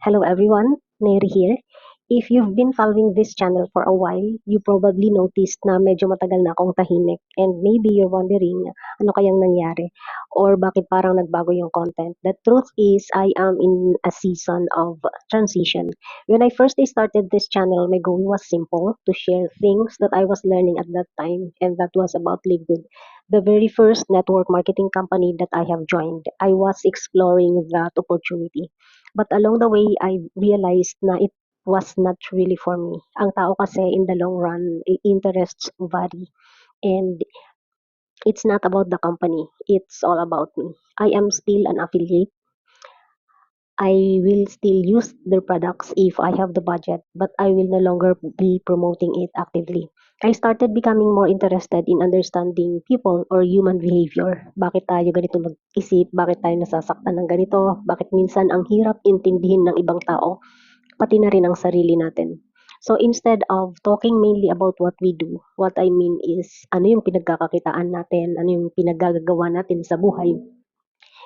Hello everyone, Neri here. If you've been following this channel for a while, you probably noticed na medyo matagal na akong tahimik and maybe you're wondering ano kayang nangyari or bakit parang nagbago yung content. The truth is I am in a season of transition. When I first started this channel, my goal was simple, to share things that I was learning at that time, and that was about Live Good. The very first network marketing company that I have joined, I was exploring that opportunity. But along the way, I realized na it was not really for me. Ang tao kasi in the long run, interests vary. And it's not about the company. It's all about me. I am still an affiliate. I will still use their products if I have the budget, but I will no longer be promoting it actively. I started becoming more interested in understanding people or human behavior. Bakit tayo ganito mag-isip? Bakit tayo nasasaktan ng ganito? Bakit minsan ang hirap intindihin ng ibang tao? Pati na rin ang sarili natin. So instead of talking mainly about what we do, what I mean is ano yung pinagkakakitaan natin, ano yung pinaggagawa natin sa buhay.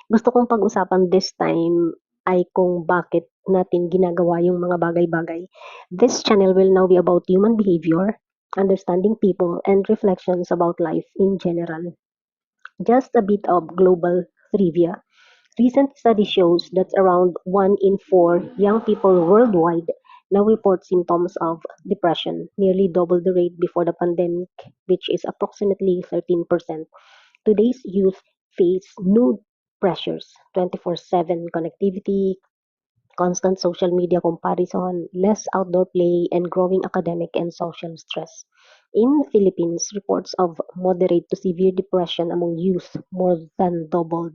Gusto kong pag-usapan this time ay kung bakit natin ginagawa yung mga bagay-bagay. This channel will now be about human behavior, understanding people, and reflections about life in general. Just a bit of global trivia. Recent study shows that around 1 in 4 young people worldwide now report symptoms of depression, nearly double the rate before the pandemic, which is approximately 13%. Today's youth face new pressures: 24/7 connectivity, constant social media comparison, less outdoor play, and growing academic and social stress. In the Philippines, reports of moderate to severe depression among youth more than doubled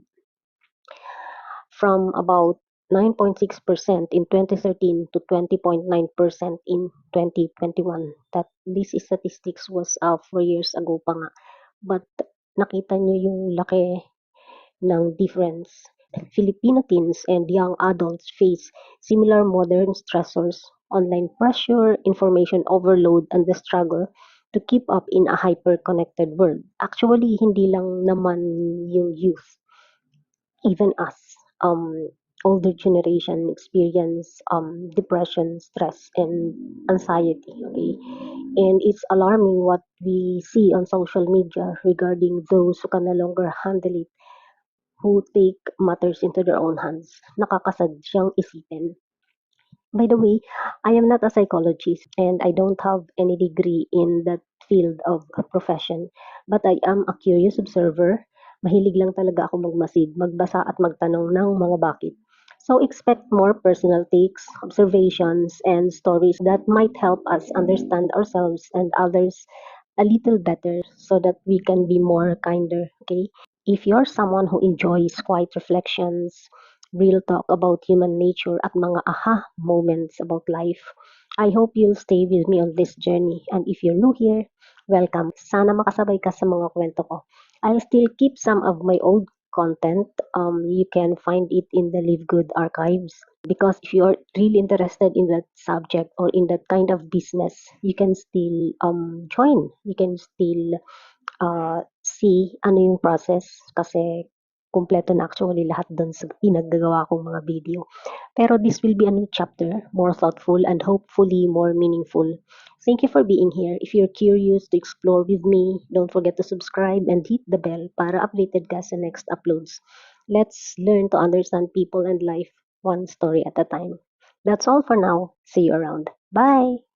from about 9.6% in 2013 to 20.9% in 2021. That this statistics was 4 years ago pa nga. But nakita nyo yung laki ng difference. Filipino teens and young adults face similar modern stressors: online pressure, information overload, and the struggle to keep up in a hyper-connected world. Actually, hindi lang naman yung youth, even us, older generation experience depression, stress, and anxiety. Okay, and it's alarming what we see on social media regarding those who can no longer handle it, who take matters into their own hands. Nakakasad siyang isipin. By the way, I am not a psychologist and I don't have any degree in that field of profession, but I am a curious observer. Mahilig lang talaga ako magmasid, magbasa at magtanong ng mga bakit. So expect more personal takes, observations, and stories that might help us understand ourselves and others a little better so that we can be more kinder, okay? If you're someone who enjoys quiet reflections, real talk about human nature at mga aha moments about life, I hope you'll stay with me on this journey. And if you're new here, welcome. Sana makasabay ka sa mga kwento ko. I'll still keep some of my old content. You can find it in the Live Good archives, because if you're really interested in that subject or in that kind of business, you can still join. You can still see ano yung process, kasi kumpleto na actually lahat dun sa pinaggagawa kong mga video. Pero this will be a new chapter, more thoughtful and hopefully more meaningful. Thank you for being here. If you're curious to explore with me, don't forget to subscribe and hit the bell para updated ka sa next uploads. Let's learn to understand people and life one story at a time. That's all for now. See you around. Bye!